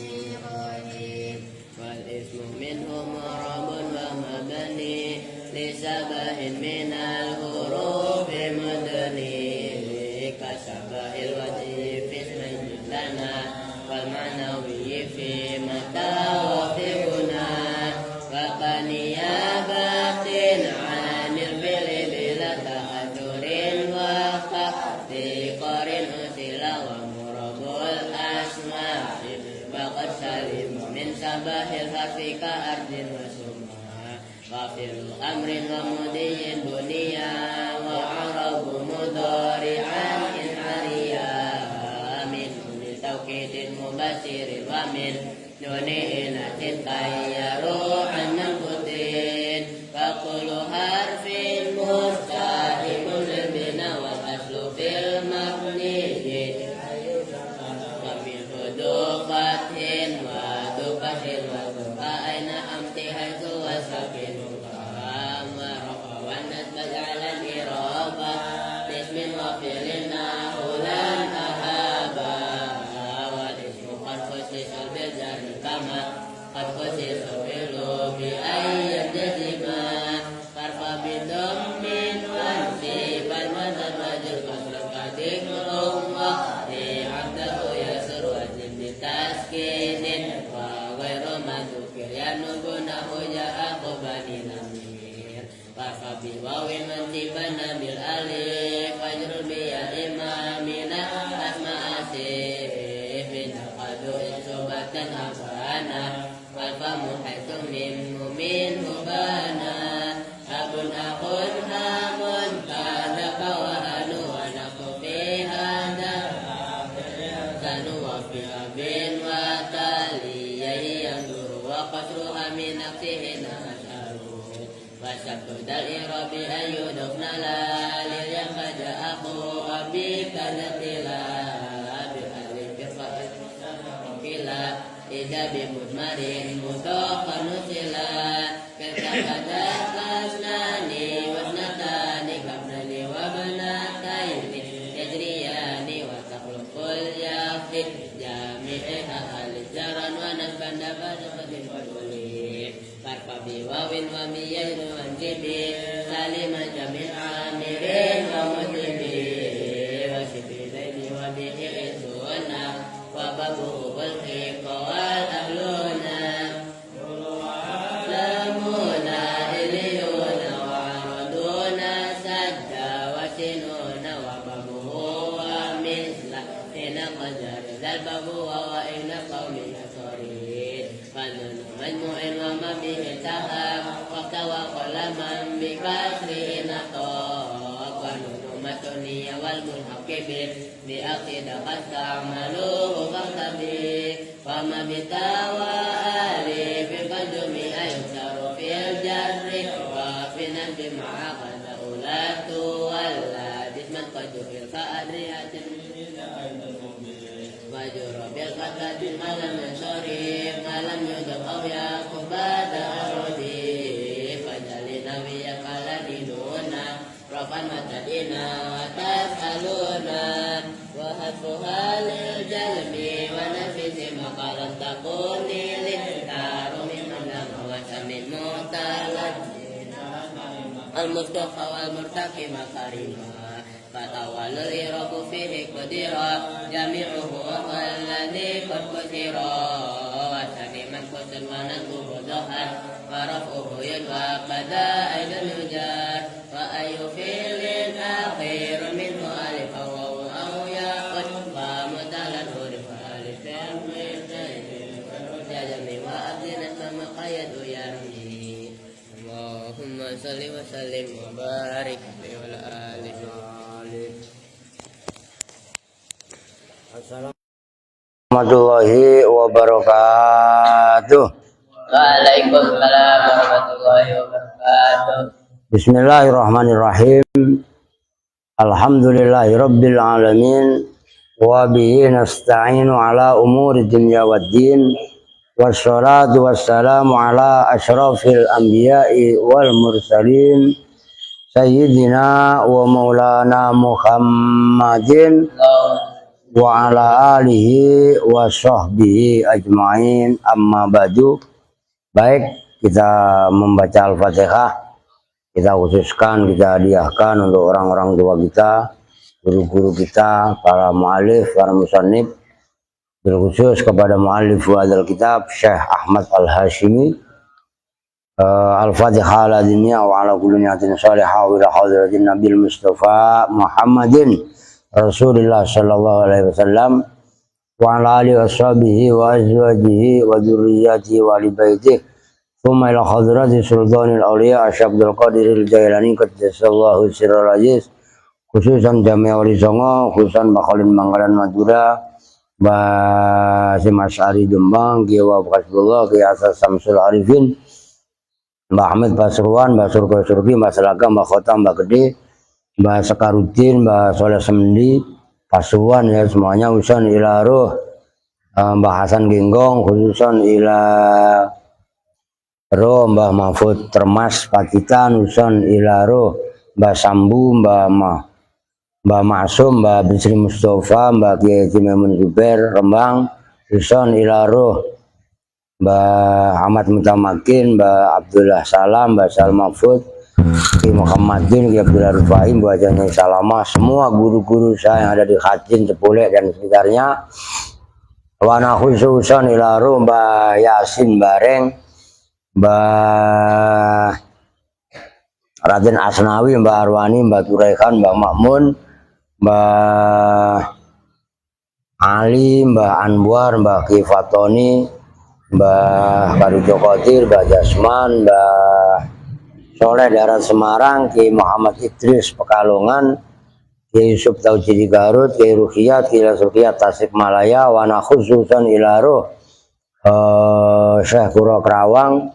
Bismillahirrahmanirrahim. Wal ismu minhum rabun wa mabani li sabahin minal hurufi mudni kasabahil wajhi fi lana wal ma'nawi fi mata wa fi guna wa qaniyabatin anil fili bila ta'adurin wa qati qarin utila wa murabul asma'i wa qad salim min sabahil harfika ardin wa summa wa fil amrin wa mudiyin bunia wa arabu mudari'an in ariya min tawkidin mubasirin wa min duni inatin kayyaru anam putin wa kullu harfin mustahimun bina wa aslu fil mabni wa min hudufatin wa dufatin wa dufa aina amti haitu wa sakinu wa rafa wa nasbag ala iraba bismin wa filin nahulan ahaba wa ismu kharfusisul bil jari kama kharfusisul bilu bi ayyad jazima karfa bidammin wa sibal madad majul kasran kadik wa di abdahu yasur wajib ditaskinin wa ghairu madukir yanubunahu ja'aku bani namir karfa biwawin mantibana bil alif fajrul biya imamina asma asif binaqadu insubatan abana walfamu haitsu min hubana abun akun hamun kada kawahanu anaku fihada kanu wa fi abin wa taliyai yang duru wa qasruha min aksihin asharu wa sabtu dal irabi ayyudufna lalil yang kaja aku abi kadatila bil alif firfa'il kila ida bimudmarin mudokanu sila kata asnani wasnatani kabnani wa banataini yajriyani wa taklukul yafid jami'iha alijaran wa nasban dabatin waduli farfa biwawin wa miyaynu wanjibi salima jami'a mirin wa mudlibi wa sibilaini wa bihi isuna wa babu wal khiqa wal ahluna lamuna iliyuna wa araduna sadda wa sinuna wa babu wa misla ina qajar zal babu wa ina qawmi asarin fanun majmu'in wa ma bihi tahab waqta wa qalaman bi kasri inataq wa nunu matuniya wal mulhaqibin bi aqidah qasta'maluhu faqtabi wa ma bitawa alif fajumi ayusaru fil jarri wa finan bima'a qada ulatu walla jisman qajuhil fa'adriyatin wajura bil qatatin malam yansarif malam yudab aw yakubada arudi fajalina wiya kaladinuna rafan matadina wa tas'aluna wa hadfuha lil jalmi wa nafisi maqalan takuni lintaru min amlam wa samin mu'talad al-mustafa wal murtaqi makarima fatawalul irabu fihi qadira jami'uhu wa alladhi qad qadira wa saniman kutul manatu budahan wa rafuhu yadwa qada aidan yujar wa ayu fi'lin akhirun minhu alif aw ya wa mutalan huruf alif ya jami wa abdina sama qayadu yarmi Allahumma salli wa sallim wa barik alaihi wa alihi Assalamualaikum warahmatullahi wabarakatuh. Waalaikumsalam warahmatullahi wabarakatuh. Bismillahirrahmanirrahim. Alhamdulillahi rabbil alamin. Wa bihi nasta'inu ala umuri dunya waddin. Wassalatu wassalamu ala asyrafil anbiya'i wal mursalin sayyidina wa maulana Muhammadin wa ala alihi wa sahbihi ajma'in, amma ba'du. Baik, kita membaca Al-Fatihah, kita khususkan, kita hadiahkan untuk orang-orang tua kita, guru-guru kita, para mu'alif, para musannif, terkhusus kepada mu'alif hadal kitab Syekh Ahmad Al-Hashimi. Al-Fatihah ala dunya wa ala kulli niyatin salihah wa ila hadratin Nabil Mustafa Muhammadin Rasulullah sallallahu alaihi wasallam wa ala alihi wa sahbihi wa azwajihi wa dzurriyyatihi wa ali baitihi thumma ila hadrati sultanil awliya Asy'abdul Qadiril Jailani qaddasallahu sirral aziz, khususan Jami' Wali Songo, khususan Bakhalin Manggalan Madura, Mbah Mas Ari Jombang, Kiai Wabkasbullah, Kiai Asas Samsul Arifin, Mbah Ahmed Pasuruan, Mbah Surga Surgi, Mbah Selaka, Mbah Khotam, Mbah Gede, Mbah Sekarudin, Mbah Soleh Semendi, Pasuruan ya semuanya, usan ila ruh Mbah Hasan Genggong, khususan ila ruh Mbah Mahfud Termas Pacitan, usan ila ruh Mbah Sambu, Mbah Masum, Mbah Bisri Mustafa, Mbah Kiai Cimemun Zubair Rembang, usan ila ruh Mbah Ahmad Mutamakin, Mbah Abdullah Salam, Mbah Sal Mahfud, Ki Muhammadin, Ki Abdullah Rufai, Mbah Jani Salama, semua guru-guru saya yang ada di Khatin, Cepulek dan sekitarnya. Wana khususan ila ruh Mbah Yasin Bareng, Mbah Raden Asnawi, Mbah Arwani, Mbah Turaikan, Mbah Makmun, Mbah Ali, Mbah Anwar, Mbah Ki Fatoni, Mbah Karijo Qadir, Mbah Jasman, Mbah Soleh Darat Semarang, Kiai Muhammad Idris Pekalongan, Kiai Yusuf Taujidi Garut, Kiai Ruhiyat, Kiai Ruhiyat Tasikmalaya, wana khususan ila ruh Syekh Kuro Kerawang,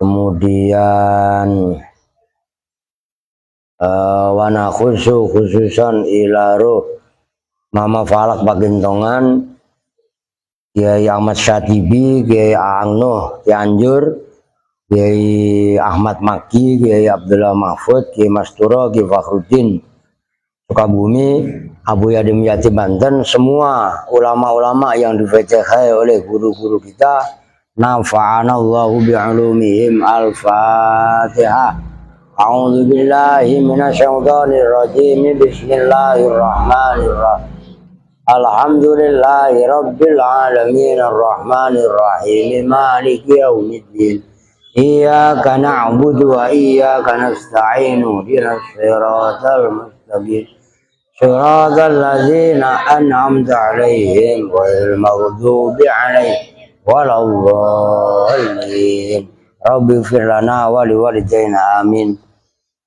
kemudian wana khususan ila ruh Mama Falak Pakintongan, Kiai Ahmad Syatibi, Kiai Aang Nuh Cianjur, Kiai Ahmad Maki, Kiai Abdullah Mahfud, Kiai Masturo, Kiai Fakhruddin Sukabumi, Abu Yadim Yati Banten, semua ulama-ulama yang difecekhai oleh guru-guru kita, nafa'anallahu bi'ulumihim. Al-Fatihah. A'udzu billahi minasyaitonir rajim. Bismillahirrahmanirrahim. Alhamdulillahi rabbil alamin arrahmanir rahim maliki yaumiddin iyyaka na'budu wa iyyaka nasta'in ihdinas siratal mustaqim siratal ladzina an'amta 'alaihim ghairil maghdubi 'alaihim waladdallin. Rabbighfir lana wa liwalidayna amin.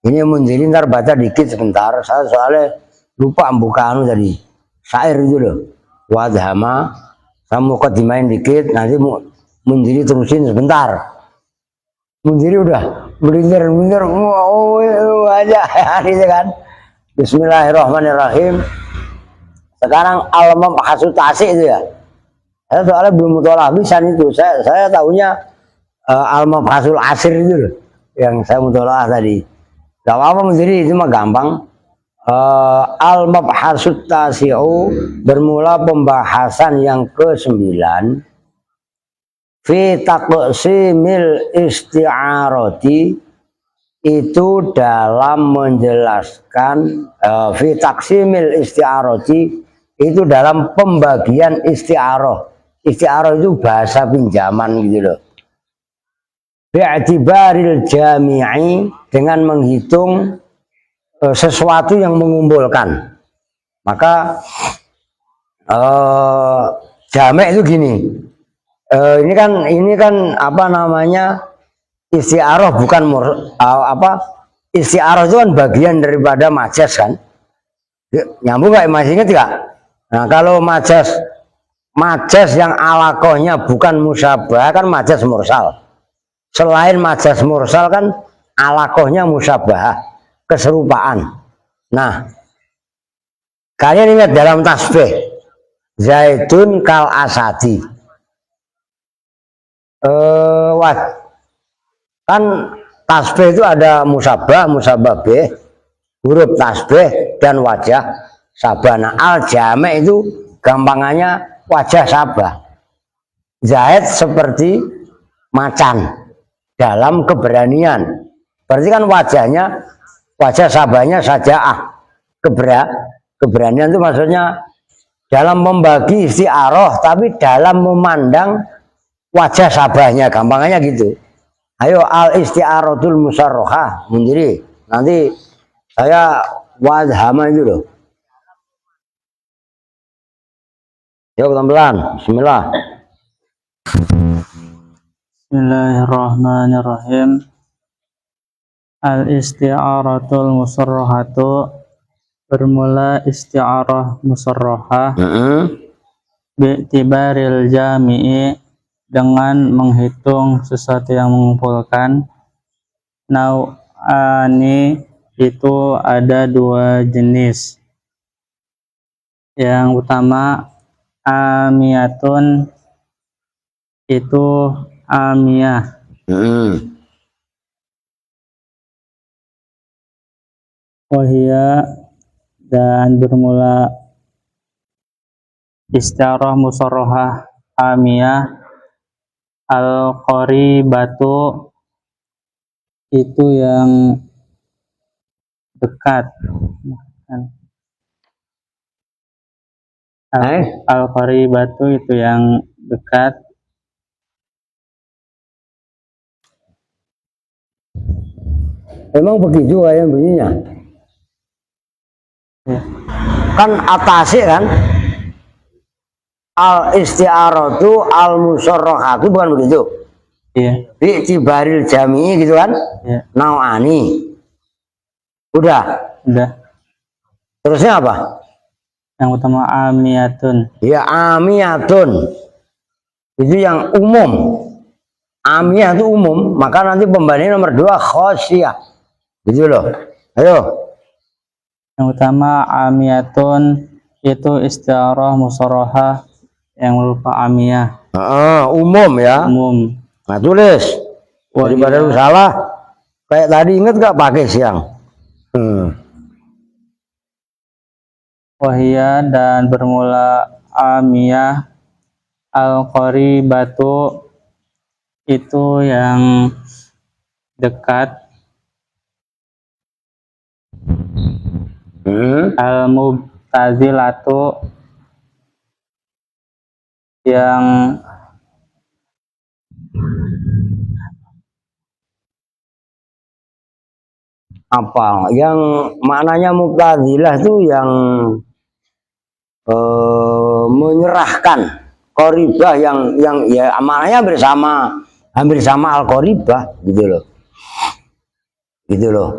Ini mundirin ntar baca dikit sebentar, saya soalnya lupa buka tadi syair itu loh, wadhama. Saya mau dimain dikit, nanti mundiri terusin sebentar. Mundiri udah belindir aja gitu kan. Bismillahirrahmanirrahim. Sekarang al-mabhasul tasik itu ya, saya soalnya belum mutolak bisa itu, saya tahunya al-mabhasul asir itu loh yang saya mutolak tadi. Gak apa-apa mundiri, itu mah gampang. Al-Mabhasut Tasi'u, bermula pembahasan yang ke-9 fi taqsimil isti'arati, itu dalam menjelaskan fi taqsimil isti'arati, itu dalam pembagian isti'arah. Isti'arah itu bahasa pinjaman gitu loh. Bi'atibaril jami'i, dengan menghitung sesuatu yang mengumpulkan. Maka jamek itu gini, ini kan apa namanya, isti'arah, bukan isti'arah itu kan bagian daripada majas kan, nyambung nggak, masih ingat nggak? Nah kalau majas yang alakohnya bukan musyabah kan majas mursal. Selain majas mursal kan alakohnya musyabah, keserupaan. Nah, kalian ingat dalam tasbih Zaidun kal asadi, kan tasbih itu ada musabah, musababih, huruf tasbih dan wajah sabah. Nah, al jami' itu gampangannya wajah sabah. Zaid seperti macan dalam keberanian. Berarti kan wajahnya, wajah sabahnya sajaah. Keberanian itu maksudnya dalam membagi isti'aroh, tapi dalam memandang wajah sabahnya, gampangannya gitu. Ayo al isti'arotul musarrohah mendiri. Nanti saya wadhama itu loh. Yuk pelan-pelan. Bismillah. Bismillahirrahmanirrahim. Al-isti'aratul musarrahatu, bermula isti'arah musarrahah bi'tibaril jami'i, dengan menghitung sesuatu yang mengumpulkan. Nau'ani, itu ada dua jenis. Yang utama amiyatun, itu amiyah. Wahia, dan bermula isti'arah musarrahah amiyah al-qaribatu, itu yang dekat. Al-qaribatu itu yang dekat. Emang begitu kayak bunyinya? Ya. Kan atasi kan? Al isti'aratu al musarrahatu, bukan begitu? Iya. Bi'tibaril jami'i gitu kan? Iya. Nau'ani. Udah. Terusnya apa? Yang utama amiyatun. Ya amiyatun. Itu yang umum. Amiyah itu umum, maka nanti pembanding nomor 2 khosyah. Gitu loh. Ayo. Yang utama amiyatun, itu isti'arah musarrahah yang berupa amiyah. Umum ya. Umum. Nah tulis. Daripada lu salah. Kayak tadi inget gak pakai siang? Wahia, dan bermula amiyah al-qaribatu, itu yang dekat. Al-mubtazilatu, yang apa? Yang maknanya mubtazilah itu yang menyerahkan qoribah, yang ya maknanya hampir sama al qoribah gitu loh. Gitu loh.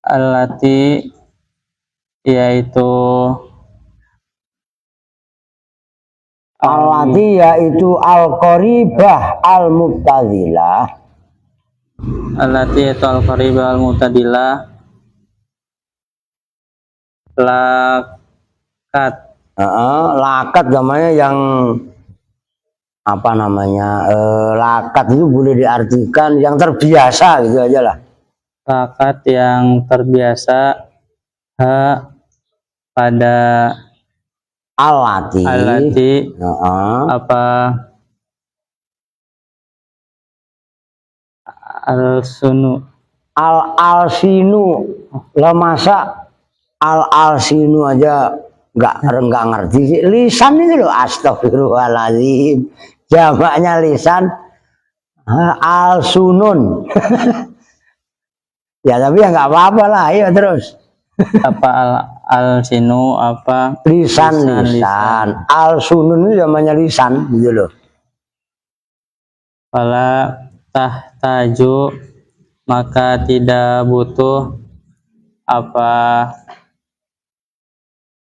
allati, yaitu Allati yaitu al-qaribah al-mubtazilah. allati itu al-qaribah al-mutadilah. Lakat. Lakat namanya yang apa namanya? Lakat itu boleh diartikan yang terbiasa gitu aja lah. Lakat yang terbiasa. Pada Allati. Apa al-sunu. Al-alsinu. Lah masa al-alsinu aja nggak ngerti sih. Lisan itu loh, astagfirullahaladzim. Jamaknya lisan. Al-sunun. Ya tapi ya nggak apa-apa lah, ayo terus. Apa al-sinu, apa Lisan. Al-sunun itu namanya lisan gitu loh. Fala tahtaju, maka tidak butuh apa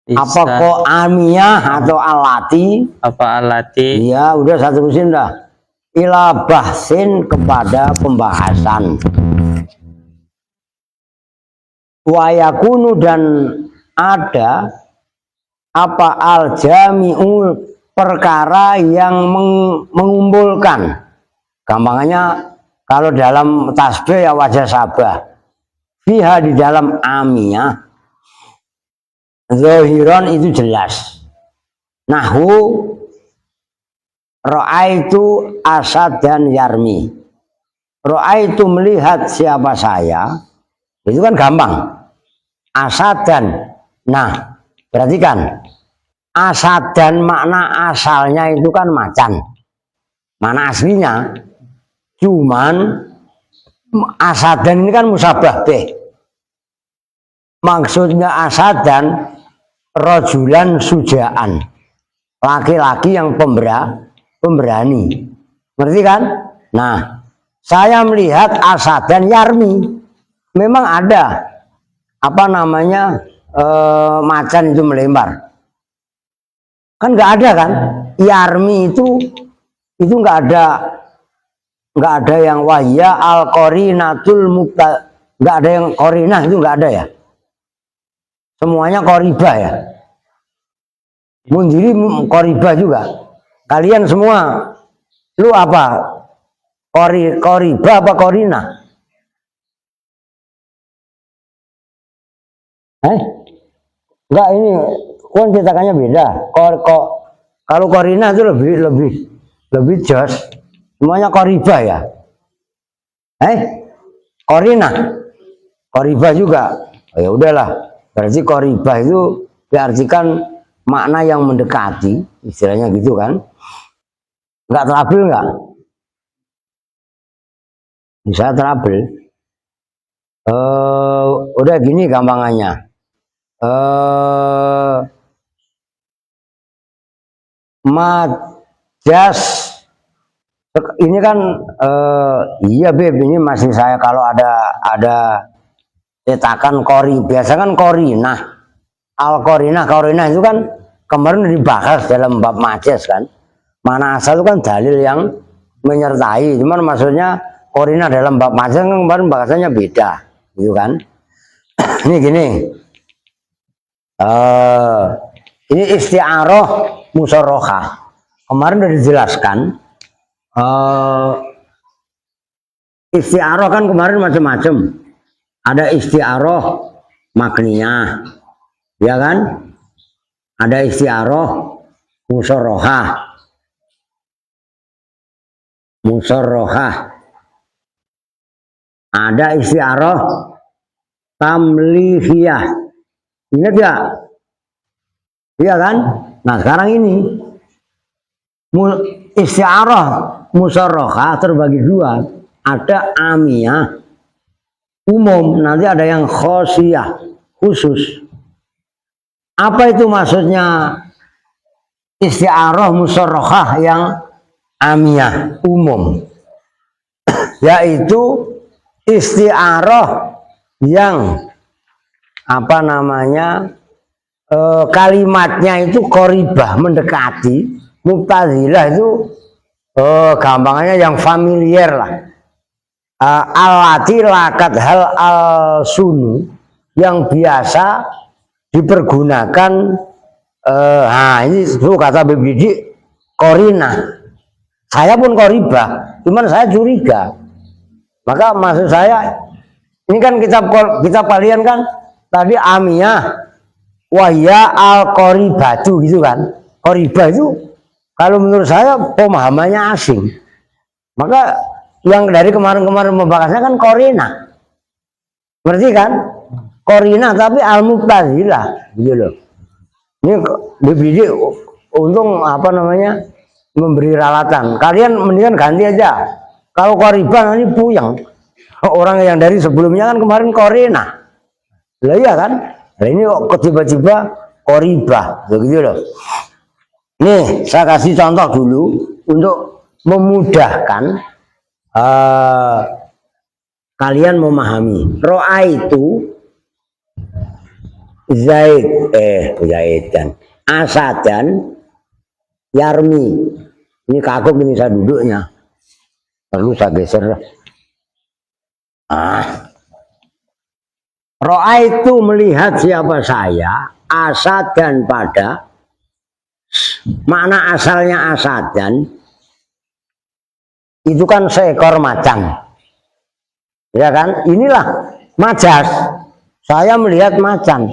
lisan. Apa kok amiyah atau alati? Apa alati? Iya, udah satu musim dah. Ila bahsin, kepada pembahasan. Wayakunu, dan ada apa al-jami'ul, perkara yang mengumpulkan. Gampangannya Kalau dalam tasbih ya wajah sabah. Fiha di dalam amiyah. Zohiron itu jelas. Nahu ra'aitu asad dan yarmi. Ra'aitu melihat siapa saya. Itu kan gampang. Asad dan. Nah, berarti kan asad dan makna asalnya itu kan macan. Mana aslinya? Cuman asadan ini kan musabah bih. Maksudnya asadan rojulan sujaan. Laki-laki yang pemberani. Ngerti kan? Nah, saya melihat asadan yarmi. Memang ada apa namanya macan itu melempar. Kan nggak ada kan? Yarmi itu nggak ada yang wahya al qorinatul mukta, nggak ada yang qorinah, itu nggak ada ya, semuanya qoribah ya. Mundiri qoribah juga. Kalian semua lu apa, qoribah apa qorinah? Enggak, ini kan cetakannya beda. Kalau qorinah itu lebih jos. Semuanya qoribah ya. Qoribah juga. Oh, ya udahlah. Berarti qoribah itu diartikan makna yang mendekati, istilahnya gitu kan. Enggak trouble enggak? Bisa trouble. Udah gini gampangannya. Majas ini kan iya Beb, ini masih saya kalau ada cetakan kori, biasa kan korinah, al korinah itu kan kemarin dibahas dalam bab majas kan, mana asal itu kan dalil yang menyertai, cuman maksudnya korinah dalam bab majas kan kemarin bahasanya beda, gitu kan. Ini gini, ini isti'aroh musorohah, kemarin udah dijelaskan. Isti'aroh kan kemarin macam-macam. Ada isti'aroh makniyah, ya kan? Ada isti'aroh musorohah. Ada isti'aroh tamlihiyah. Ingat ya? Iya kan? Nah sekarang ini isti'aroh musorohah terbagi dua. Ada amiyah umum, nanti ada yang khosiyah khusus. Apa itu maksudnya isti'aroh musorohah yang amiyah umum? Yaitu isti'aroh yang apa namanya kalimatnya itu qoribah, mendekati. Mu'tazilah itu gampangannya yang familiar lah. Alati lakat hal al sunu, yang biasa dipergunakan. Ini tuh kata Bibidi korina. Saya pun qoribah, cuman saya curiga. Maka maksud saya ini kan kitab kalian kan tadi amiyah wahya al qoribatu gitu kan. Qoribah itu kalau menurut saya pemahamannya asing. Maka yang dari kemarin-kemarin membahasnya kan korina. Berarti kan? Korina tapi al-mu'tazilah gitu loh. Ini Bibidi untung apa namanya memberi ralatan. Kalian mendingan ganti aja. Kalau qoribah nanti puyeng. Orang yang dari sebelumnya kan kemarin korina. Lah iya kan? Nah ini kok tiba-tiba qoribah begitu loh. Nih, saya kasih contoh dulu untuk memudahkan kalian memahami. Ro'a itu Zaidan, Asadan, Yarmi. Ini kagum ini saya duduknya. Perlu saya geser. Ro'a itu melihat siapa saya, Asadan pada. Makna asalnya asadan itu kan seekor macan. Ya kan? Inilah majas. Saya melihat macan.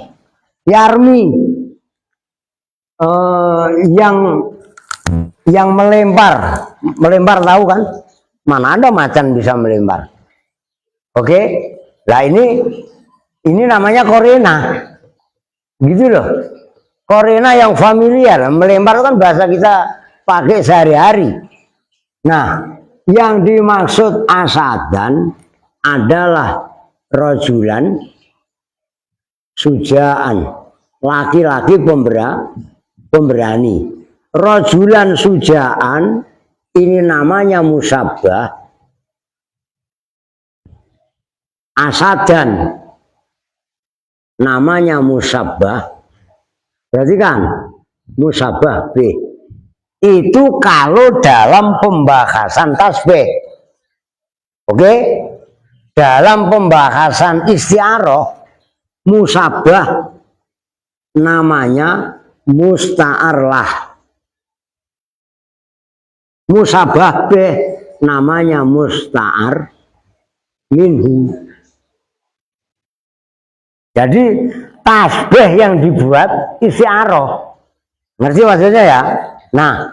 Yarmi yang melempar tahu kan? Mana ada macan bisa melempar? Oke, nah ini namanya korena, gitu loh. Korena yang familiar, melempar kan bahasa kita pakai sehari-hari. Nah, yang dimaksud asadan adalah rojulan sujaan, laki-laki pemberani. Rojulan sujaan ini namanya musabbah. Asadan namanya musabbah. Berarti kan musabbah B itu kalau dalam pembahasan tasbih. Oke, dalam pembahasan isti'aroh musabbah namanya musta'arlah. Musabbah B namanya musta'ar minhu. Jadi tasbih yang dibuat isti'aroh. Ngerti maksudnya ya? Nah,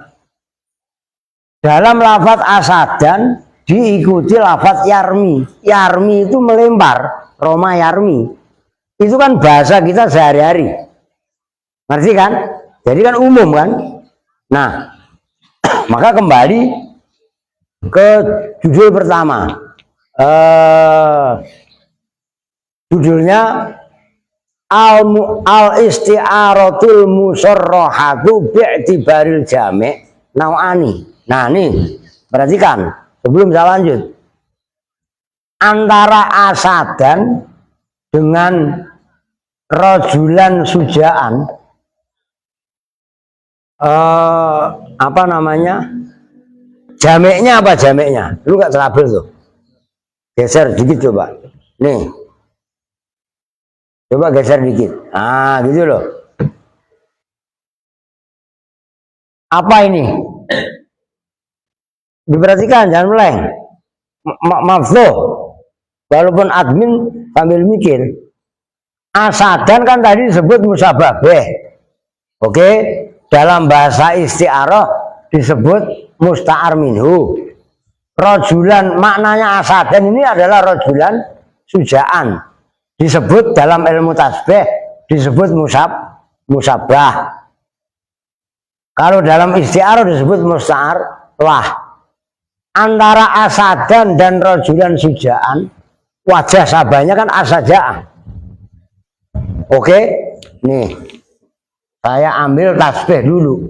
dalam lafaz asadan diikuti lafaz yarmi. Yarmi itu melempar, Roma yarmi. Itu kan bahasa kita sehari-hari. Ngerti kan? Jadi kan umum kan? Nah, maka kembali ke judul pertama. Judulnya al-isti'aratul musarrahatu bi'tibaril jami' nau'ani. Nah, ini perhatikan sebelum saya lanjut. Antara asadan dengan rojulan sujaan apa namanya? Jameknya apa jameknya? Lu gak terabel tuh. Geser dikit coba. Nih. Coba geser dikit. Ah, gitu loh. Apa ini? Diperhatikan, jangan meleng. Maaf tuh. Walaupun admin sambil mikir. Asadan kan tadi disebut musabbah bih. Oke, dalam bahasa isti'arah disebut musta'ar minhu. Rojulan, maknanya asadan ini adalah rojulan sujaan. Disebut dalam ilmu tasbih disebut musabbah. Kalau dalam isti'arah disebut musta'ar lah. Antara asadan dan rojulan sujaan, wajah sabahnya kan asajaan. Oke, nih saya ambil tasbih dulu.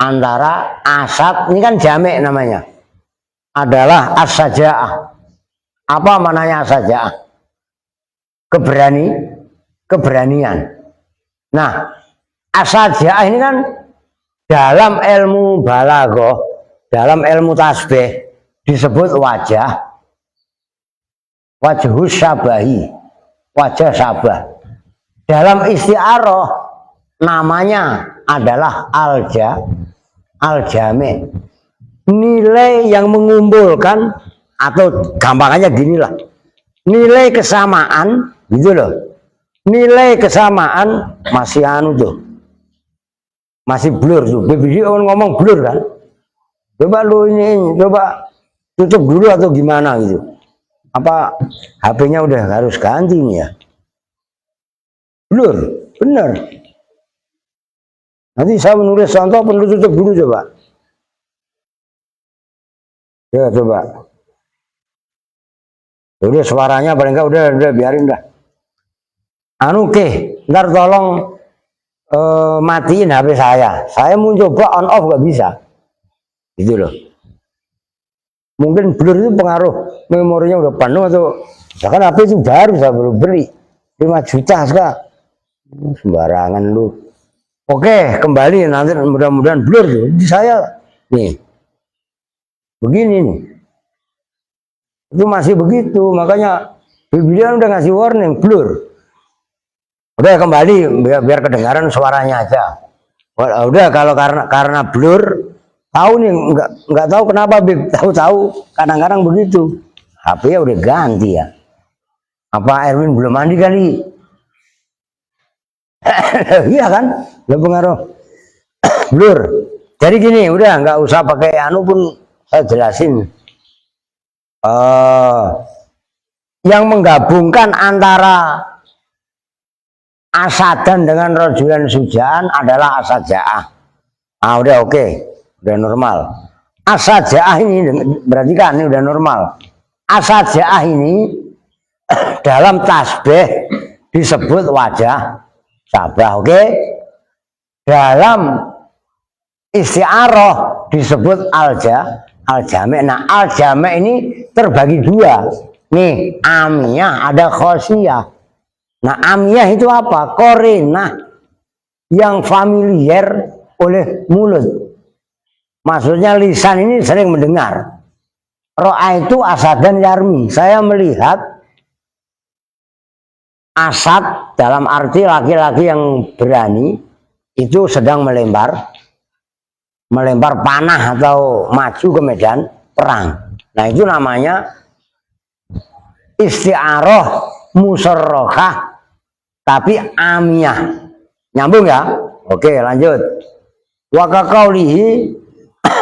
Antara asad, ini kan jamek namanya, adalah as-saja'ah. Apa mananya as-saja'ah? Keberanian. Nah, as-saja'ah ini kan dalam ilmu balaghah, dalam ilmu tasbih disebut wajhus syabahi, wajah sabah. Dalam isti'arah namanya adalah al-jami'. Nilai yang mengumpulkan, atau gampangannya ginilah. Nilai kesamaan, gitu loh. Nilai kesamaan masih anu tuh. Masih blur tuh. BBD ngomong blur kan. Coba lu ini, coba tutup dulu atau gimana gitu. Apa HP-nya udah harus ganti nih ya? Blur, bener. Nanti saya menulis contoh, perlu tutup dulu coba. Ya coba. Udah suaranya paling enggak udah biarin dah. Anu ntar tolong matiin HP saya. Saya mau coba on off gak bisa. Gitu loh. Mungkin blur itu pengaruh memorinya udah penuh atau bahkan HP itu baru saya baru beli 5 juta sekarang. Sembarangan lu. Oke, kembali nanti mudah-mudahan blur tuh. Di saya nih. Begini nih. Itu masih begitu, makanya Biblian udah ngasih warning blur. Udah kembali biar kedengaran suaranya aja. Udah kalau karena blur, tahu nih nggak tahu kenapa Bib, tahu kadang-kadang begitu. HP ya udah ganti ya. Apa Erwin belum mandi kali? Iya kan? Gak pengaruh. Blur. Jadi gini, udah nggak usah pakai anu pun saya jelasin. Yang menggabungkan antara asadan dengan rojulan sujaan adalah asajaah. Ah udah oke, udah normal. Asajaah ini berarti kan ini udah normal. Asajaah ini dalam tasbih disebut wajah sabah, oke? Dalam isti'aroh disebut al-jami'. Nah, al-jami' ini terbagi dua. Nih, amiyah ada khosiyah. Nah, amiyah itu apa? Korinah yang familiar oleh mulut. Maksudnya lisan ini sering mendengar. Ro'a itu asad dan yarmi. Saya melihat asad dalam arti laki-laki yang berani itu sedang melempar panah atau maju ke medan perang. Nah, itu namanya isti'aroh musarrohah tapi amiyah. Nyambung ya? Oke, lanjut. Wa kaqaulihi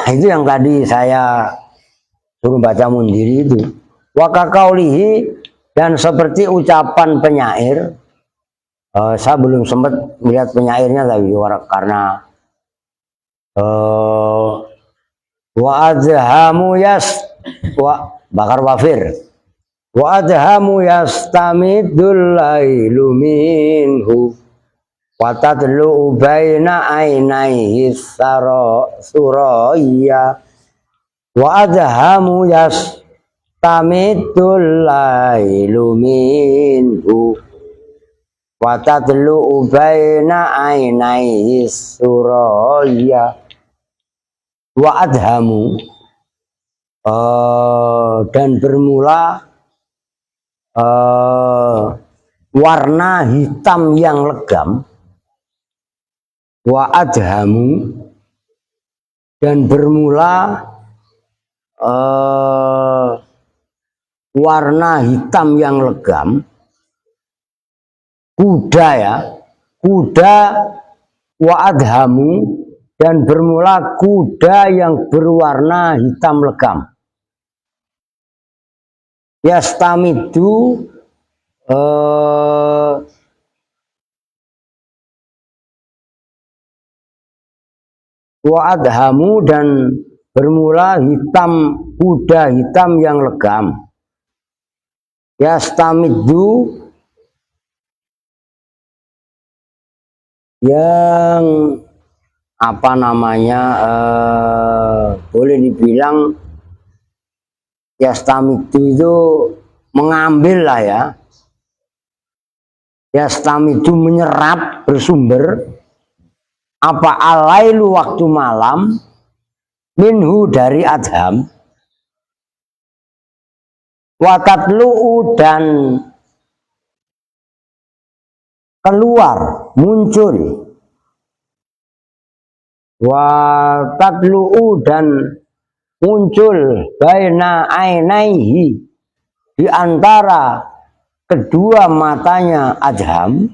itu yang tadi saya suruh baca Mundiri itu. Wa kaqaulihi dan seperti ucapan penyair. Saya belum sempat melihat penyairnya tapi karena wa adhamu bakar wafir wa adhamu yastamidul lailu minhu wa tadlu baina ainaihi suraya wa adhamu yastamidul lailu minhu wa tadlu baina ainaihi suraya wa adhamu dan bermula warna hitam yang legam. Wa adhamu dan bermula warna hitam yang legam. Kuda ya, kuda. Wa adhamu dan bermula kuda yang berwarna hitam legam. Yastamidu wa adhamu dan bermula hitam, kuda hitam yang legam. Yastamidu yang apa namanya boleh dibilang yastamidu itu mengambil lah ya. Yastamidu menyerap, bersumber apa alailu waktu malam minhu dari adham watatlu'u dan keluar muncul watatlu'u dan muncul baina ainaihi di antara kedua matanya adham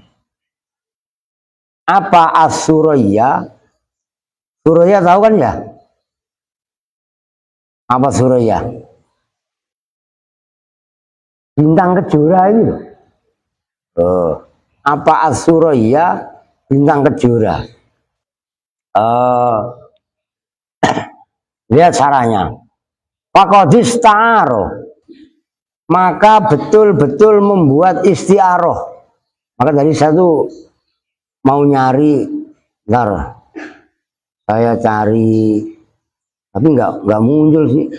apa as-suraya. Suraya tahu kan ya? Apa suraya? Bintang kejora itu. Apa as-suraya? Bintang kejora. Lihat caranya. Faqadis ta'aroh, maka betul-betul membuat istiaroh. Maka dari saya tuh mau nyari, bentar, saya cari, tapi nggak muncul sih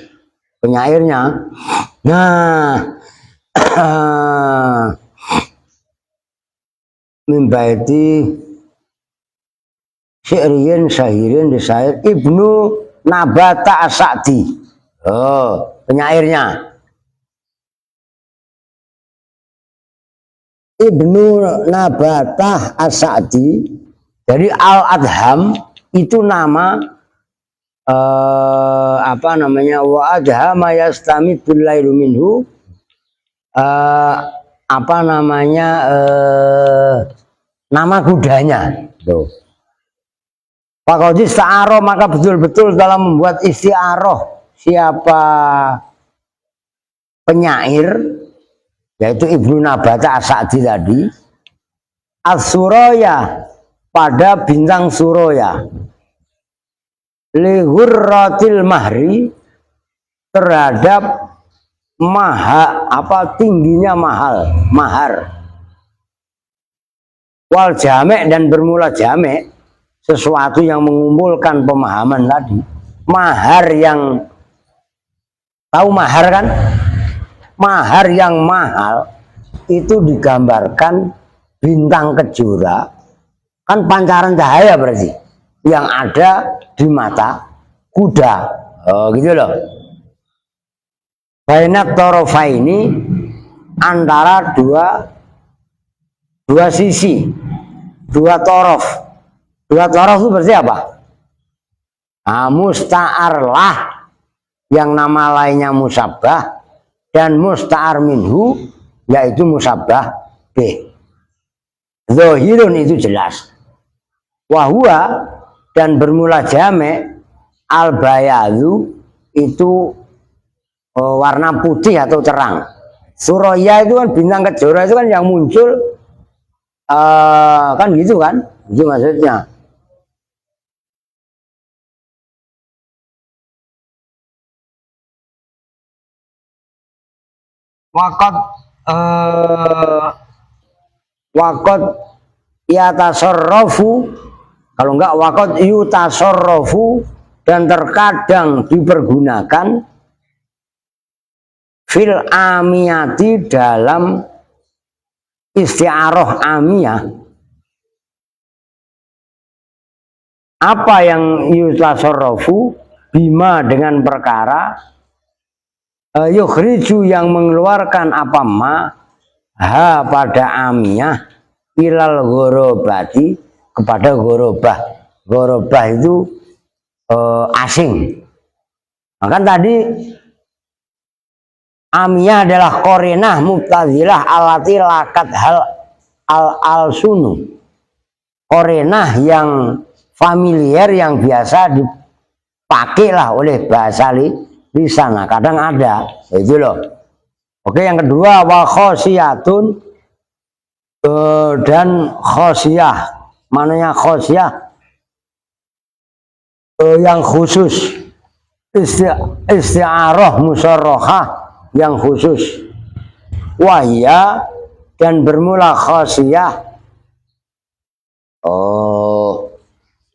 penyairnya. Nah, mimbaiti syi'riyin syahirin disair Ibnu Nabata As-Sa'di. Oh, penyairnya Ibnu Nabatah As-Sa'di. Jadi Al-Adham itu nama apa namanya wa adhama yastamidul lailu minhu apa namanya nama kudanya. Tuh. Faqad ista'aroh, maka betul-betul dalam membuat isti'aroh siapa penyair, yaitu Ibnu Nabata As-Sa'di tadi, as-suraya, pada bintang Suraya, lihurratil mahri, terhadap tingginya mahar, wal jamek, dan bermula jamek, sesuatu yang mengumpulkan pemahaman tadi. Mahar yang, tahu mahar kan? Mahar yang mahal itu digambarkan bintang kejora, kan pancaran cahaya berarti yang ada di mata kuda. Oh gitu loh. Bainat torofa ini, antara dua sisi, dua torof. Dua torof itu berarti apa? Nah, musta'ar lah, yang nama lainnya musabbah, dan musta'ar minhu, yaitu musabbah bih. Zohirun itu jelas. Wahua, dan bermula jamek, al-bayadu, itu warna putih atau terang. Suraya itu kan bintang kejora, itu kan yang muncul kan gitu kan, itu maksudnya. Wakot yatasarrafu, kalau enggak wakot yutasarrafu, dan terkadang dipergunakan fil amiyati, dalam isti'aroh amiyah. Apa yang yutasarrafu? Bima, dengan perkara, yukhriju, yang mengeluarkan apa ma, ha pada amiyah, ilal ghorobati, kepada ghorobah. Ghorobah itu asing. Maka tadi amiyah adalah korinah mubtadilah alati lakat hal al sunu, korinah yang familiar, yang biasa dipakai lah oleh bahasa lisan. Kadang ada itu loh. Oke, yang kedua wa khosiyatun, dan khosiyah, mananya khosiyah yang khusus, isti'aroh musarrohah yang khusus. Wahya, dan bermula khosiyah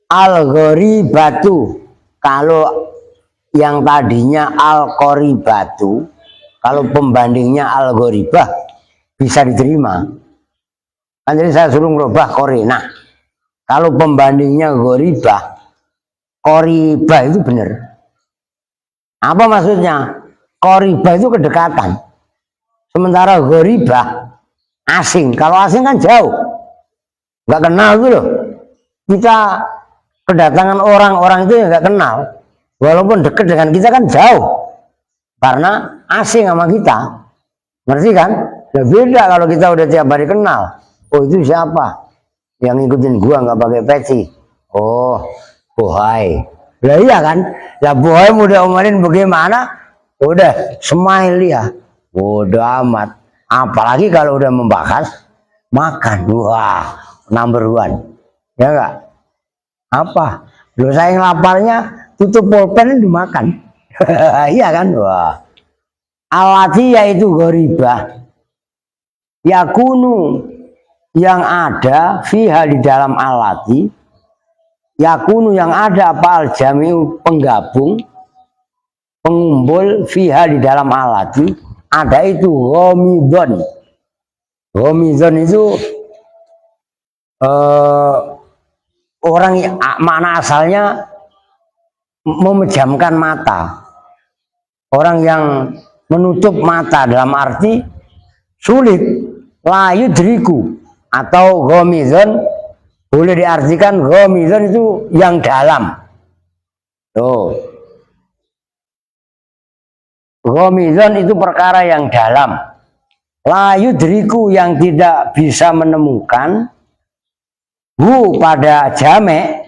al-gharibatu, kalau yang tadinya al-qoribatu, kalau pembandingnya al-gharibah bisa diterima. Kan jadi saya suruh merubah korinah. Kalau pembandingnya gharibah, qoribah itu benar. Apa maksudnya? Qoribah itu kedekatan. Sementara gharibah asing. Kalau asing kan jauh, nggak kenal itu loh. Kita kedatangan orang itu ya nggak kenal, walaupun dekat dengan kita kan jauh, karena asing sama kita. Ngerti kan? Ya beda kalau kita udah tiap hari kenal. Oh itu siapa? Yang ngikutin gua nggak pakai peci. Oh, bohai. Lah iya kan? Ya bohai mau diomelin bagaimana? Udah smile ya. Bodoh amat. Apalagi kalau udah membahas makan. Wah, number one. Ya enggak? Apa? Loh saya laparnya tutup pulpen dimakan. Iya kan? Wah. Alati yaitu gharibah. Yakunu, yang ada fiha, di dalam alati. Yakunu, yang ada apa? Al-jami'u, penggabung, pengumpul, fiha, di dalam alati. Ada itu ghamidon. Ghamidon itu orang yang makna asalnya memejamkan mata. Orang yang menutup mata dalam arti sulit, la yudriku, atau ghamidon boleh diartikan ghamidon itu yang dalam. Tuh. Ghamidon itu perkara yang dalam. layu diriku yang tidak bisa menemukan hu pada jamek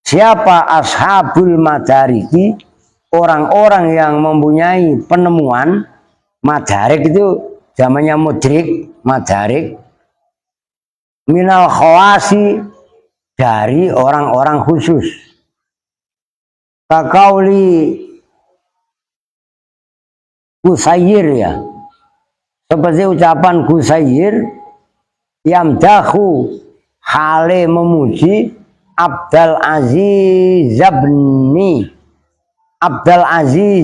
siapa ashabul madariki orang-orang yang mempunyai penemuan. Madarik itu zamannya mudrik, madarik minal khawasi dari orang-orang khusus. Kakauli Kusayir ya, seperti ucapan Kusayir yamdahu hale memuji Abdul Aziz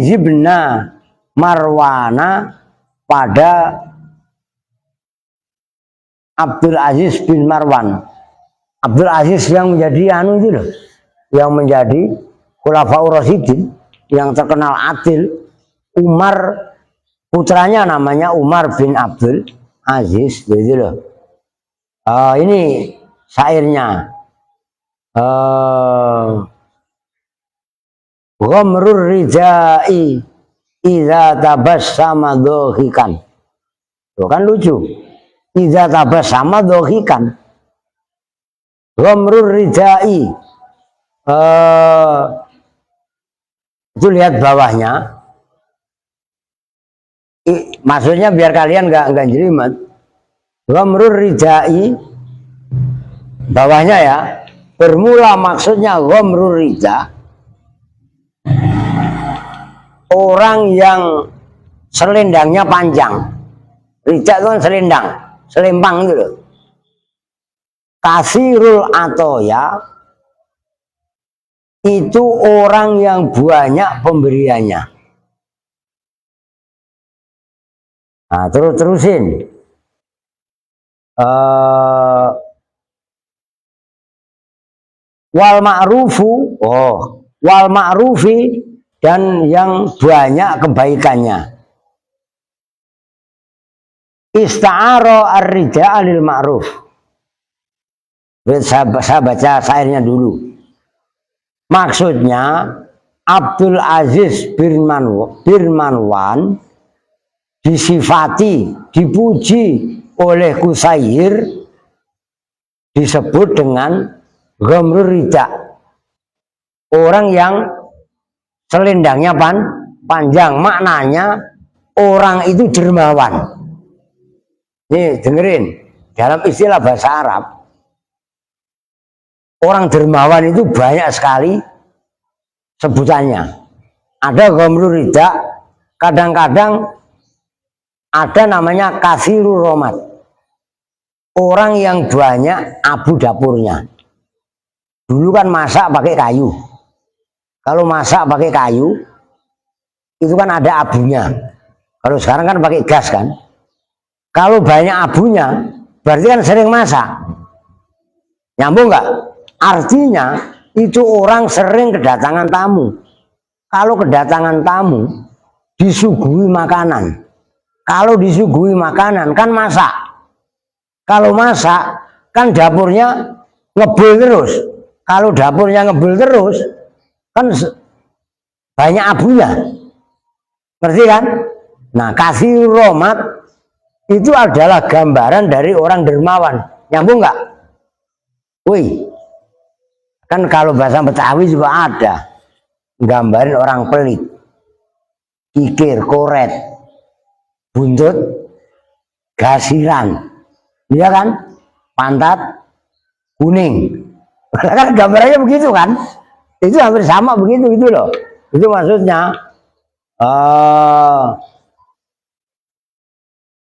ibna Marwana pada Abdul Aziz bin Marwan. Abdul Aziz yang menjadi anu itu loh, yang menjadi Khulafaur Rasyidin, yang terkenal adil. Umar putranya namanya Umar bin Abdul Aziz, gitu loh. Ini syairnya. Ghamrur rijai idza tabassama dhahikan. Tuh kan lucu. Idza tabassama dhahikan. Ghamrur rijai. Itu lihat bawahnya. Maksudnya biar kalian nggak jelimet. Ghamrur rijai, bawahnya ya, bermula maksudnya ghamrur rija, orang yang selendangnya panjang. Rija itu kan selendang, selempang gitu loh. Kasirul atoya, itu orang yang banyak pemberiannya. Nah, terusin. Wal ma'rufu, wal ma'rufi, dan yang banyak kebaikannya. Ista'aro ar-rija lil ma'ruf. Saya baca syairnya dulu. Maksudnya Abdul Aziz bin Marwan disifati, dipuji oleh Kusayir disebut dengan ghamrur rija, orang yang selendangnya panjang. Maknanya orang itu dermawan. Nih dengerin, dalam istilah bahasa Arab, orang dermawan itu banyak sekali sebutannya. Ada ghamrur rija, kadang-kadang ada namanya kasirur romat, orang yang banyak abu dapurnya. Dulu kan masak pakai kayu. Kalau masak pakai kayu, itu kan ada abunya. Kalau sekarang kan pakai gas kan. Kalau banyak abunya, berarti kan sering masak. Nyambung nggak? Artinya itu orang sering kedatangan tamu. Kalau kedatangan tamu, disuguhi makanan. Kalau disuguhi makanan kan masak. Kalau masak kan dapurnya ngebul terus. Kalau dapurnya ngebul terus kan banyak abunya. Ngerti kan? Nah, kasih romat itu adalah gambaran dari orang dermawan. Nyambung nggak? Wih, kan kalau bahasa Betawi juga ada gambarin orang pelit, kikir, koret, buntut, gasiran, iya kan? Pantat kuning. Kan gambarnya begitu kan? Itu hampir sama begitu gitu loh. Itu maksudnya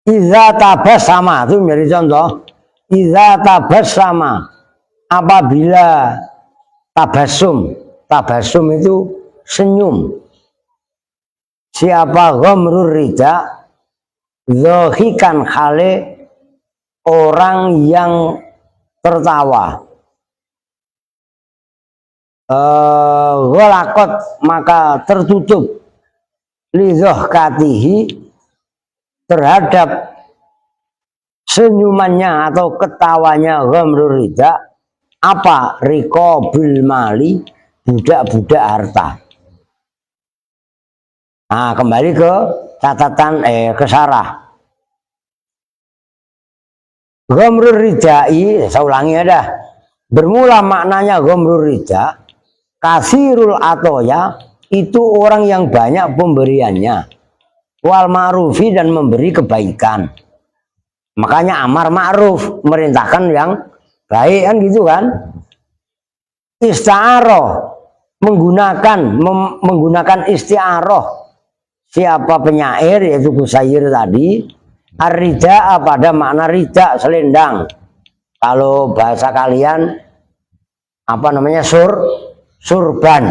iza tabassama, itu menjadi contoh. Iza tabassama, apabila tabassum itu senyum. Siapa ghamrur rida, zohikan khale, orang yang tertawa. Gholakot, maka tertutup lizohkatihi, terhadap senyumannya atau ketawanya ghamrur rida, apa? Riqabil mali, budak-budak harta. Nah, kembali ke catatan kesarah. Ghamrur ridai, saya ulangi ada. Bermula maknanya ghamrur rida, kasirul atoya, itu orang yang banyak pemberiannya. Wal ma'rufi, dan memberi kebaikan. Makanya amar ma'ruf, merintahkan yang baik kan gitu kan. Isti'aroh, menggunakan isti'aroh. Siapa penyair, yaitu Kusyair tadi. Ar-rida pada makna rida, selendang. Kalau bahasa kalian apa namanya, surban.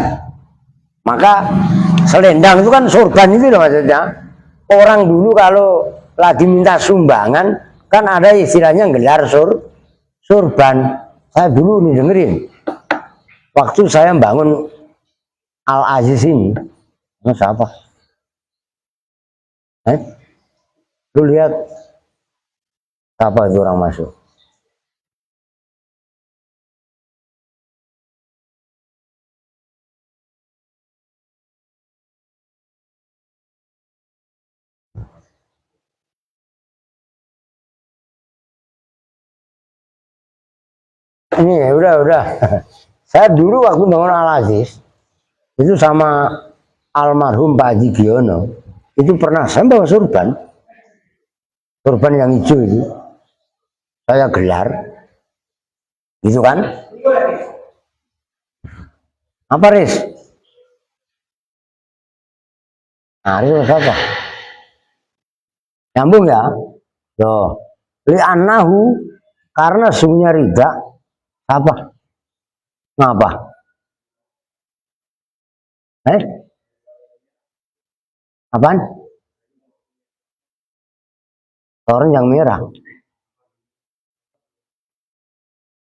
Maka selendang itu kan surban itu loh maksudnya. Orang dulu kalau lagi minta sumbangan kan ada istilahnya gelar surban. Saya dulu nih dengerin. Waktu saya bangun Al Aziz ini, siapa? Lu lihat apa itu orang masuk? Ini ya udah. Saya dulu waktu bangun Al Aziz itu sama almarhum Pak Haji Giono, itu pernah saya bawa surban yang hijau itu, saya gelar, gitu kan? Apa Riz? Nah, Riz apa? Nyambung ya? Loh, li'annahu, karena sungguhnya rida, apa? Ngapa? Apaan? Orang yang merah.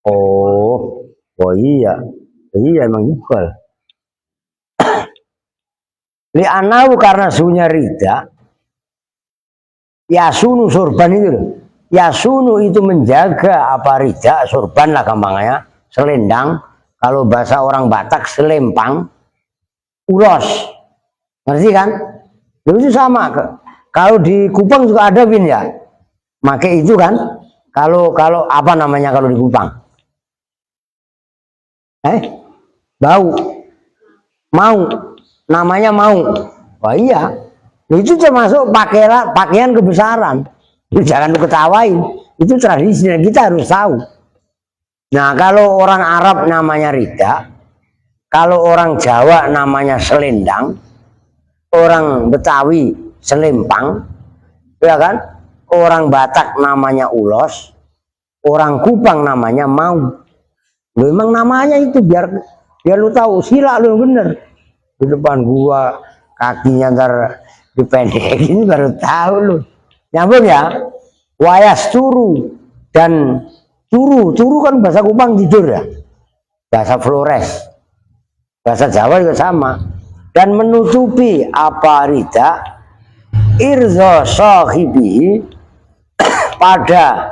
Oh iya emang iqbal. Li'anahu, karena sunya rida, yasunu surban itu loh. Yasunu itu menjaga apa rida, surban lah gampangnya, selendang. Kalau bahasa orang Batak selempang, ulos. Ngerti kan? Itu sama. Kalau di Kupang juga ada Bin ya. Make itu kan, kalau apa namanya kalau di Kupang? Bau, mau, namanya mau. Wah iya, itu termasuk pakaian kebesaran. Itu jangan ketawain, itu tradisi kita harus tahu. Nah kalau orang Arab namanya rida, kalau orang Jawa namanya selendang, orang Betawi selempang, ya kan? Orang Batak namanya ulos, orang Kupang namanya mau. Lu emang namanya itu biar lu tahu, sila lu yang bener. Di depan gua kakinya ntar dipendekin baru tahu lu. Nyambung ya? Wayas turu, dan turu kan bahasa Kupang tidur ya. Bahasa Flores. Bahasa Jawa juga sama. Dan menutupi apa rida irzo sahibi, pada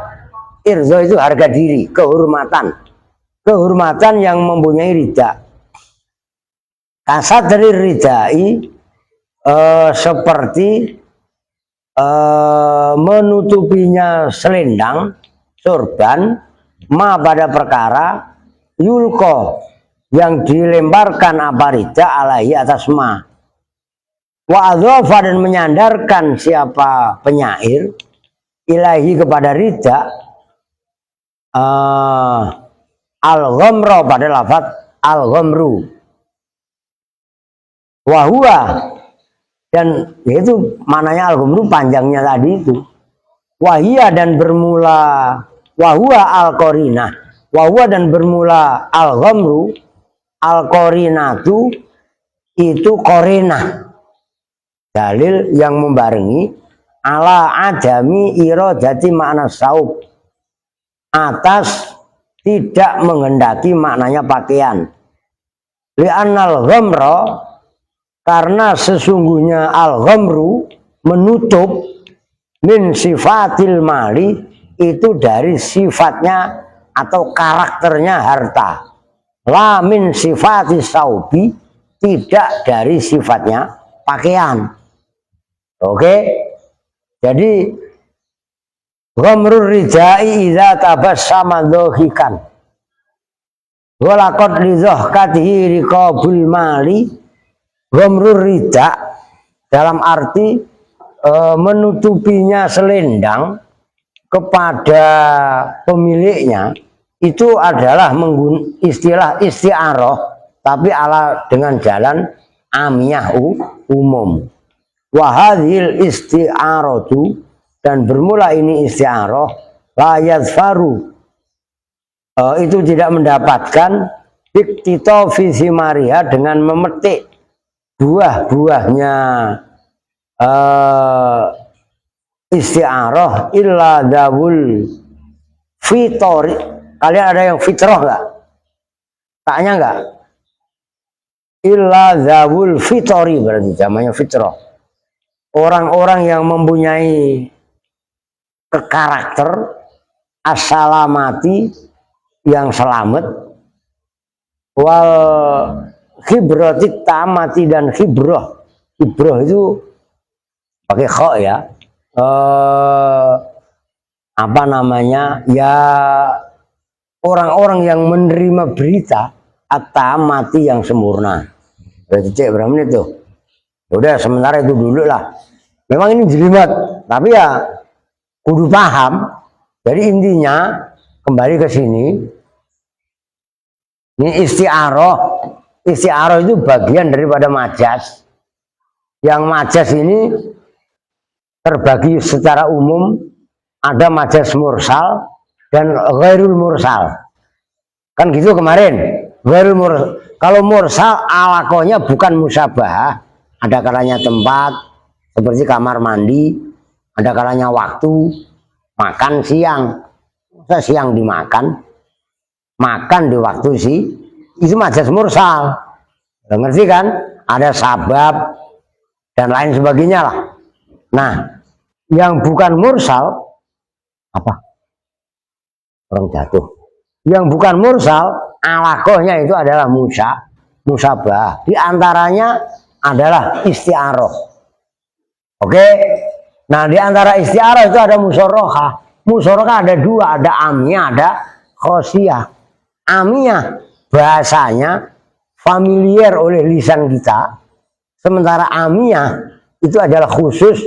irzo itu harga diri, kehormatan yang mempunyai rida. Kasat dari ridai seperti menutupinya selendang, surban, ma pada perkara yulko yang dilemparkan apa rida alaihi atas ma. Wa adhofa, dan menyandarkan siapa penyair ilahi kepada rida al-ghamra pada lafaz al-ghamru. Wahua, dan yaitu mananya al-ghamru panjangnya tadi itu. Wahia, dan bermula wahua al-qarinah. Wahua, dan bermula al-ghamru, al-qarinatu itu qarinah, dalil yang membarengi ala adami iradati makna saub, atas tidak menghendaki maknanya pakaian. Li'annal ghamra, karena sesungguhnya al-ghamru menutup, min sifatil mali, itu dari sifatnya atau karakternya harta. La min sifatis saubi, tidak dari sifatnya pakaian. Oke. Jadi ghamrur rijai idza tabassama dhahikan. Walaqad lidhahkatihi riqabul mali. Ghamrur rija dalam arti menutupinya selendang kepada pemiliknya itu adalah istilah isti'arah, tapi dengan jalan amiyah umum. Wahadhil isti'aratu, dan bermula ini isti'arah, la yadfaru, itu tidak mendapatkan iktito visi maria, dengan memetik buah-buahnya isti'arah illa dawul fitori. Kalian ada yang fitrah nggak? Taknya nggak? Illa dawul fitori, berarti namanya fitrah. Orang-orang yang mempunyai karakter as-salamati, yang selamat, wal khibratit tamati, dan khibrah itu pakai kha ya, apa namanya ya, orang-orang yang menerima berita at-tamati, yang sempurna. Berarti cek berapa menit tuh? Udah, sementara itu dulu lah. Memang ini jelimet, tapi ya kudu paham. Jadi intinya kembali ke sini. Ini isti'arah. Isti'arah itu bagian daripada majas. Yang majas ini terbagi secara umum, ada majas mursal dan ghairul mursal. Kan gitu kemarin. Ghairul mursal. Kalau mursal alakonya bukan musabah. Ada kalanya tempat, seperti kamar mandi. Ada kalanya waktu, makan siang. Masa siang dimakan, makan di waktu sih, itu majas mursal. Ngerti kan? Ada sabab dan lain sebagainya lah. Nah, yang bukan mursal apa? Orang jatuh. Yang bukan mursal, alakohnya itu adalah musabah. Di antaranya adalah isti'arah. Oke? Nah, di antara isti'arah itu ada musyarahah. Musyarahah ada dua, ada amiyah, ada khosiyah. Amiyah bahasanya familiar oleh lisan kita, sementara amiyah itu adalah khusus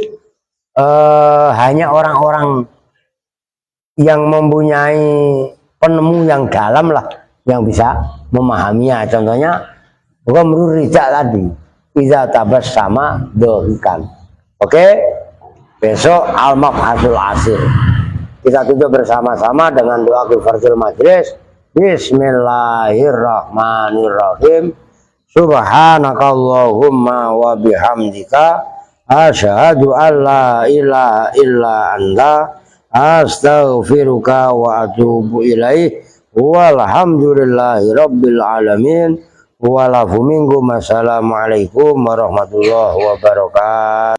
hanya orang-orang yang mempunyai penemu yang dalam lah yang bisa memahaminya. Contohnya ghamrur rija tadi, idza tabassama dhahikan. Oke, besok al-mabhasul asir kita tutup bersama-sama dengan doa kifaratul majlis. Bismillahirrahmanirrahim. Subhanakallahumma wa bihamdika asyhadu an la ilaha illa anta astaghfiruka wa atubu ilaih. Walhamdulillahi rabbil alamin. Walafu minkum. Assalamualaikum warahmatullahi wabarakatuh.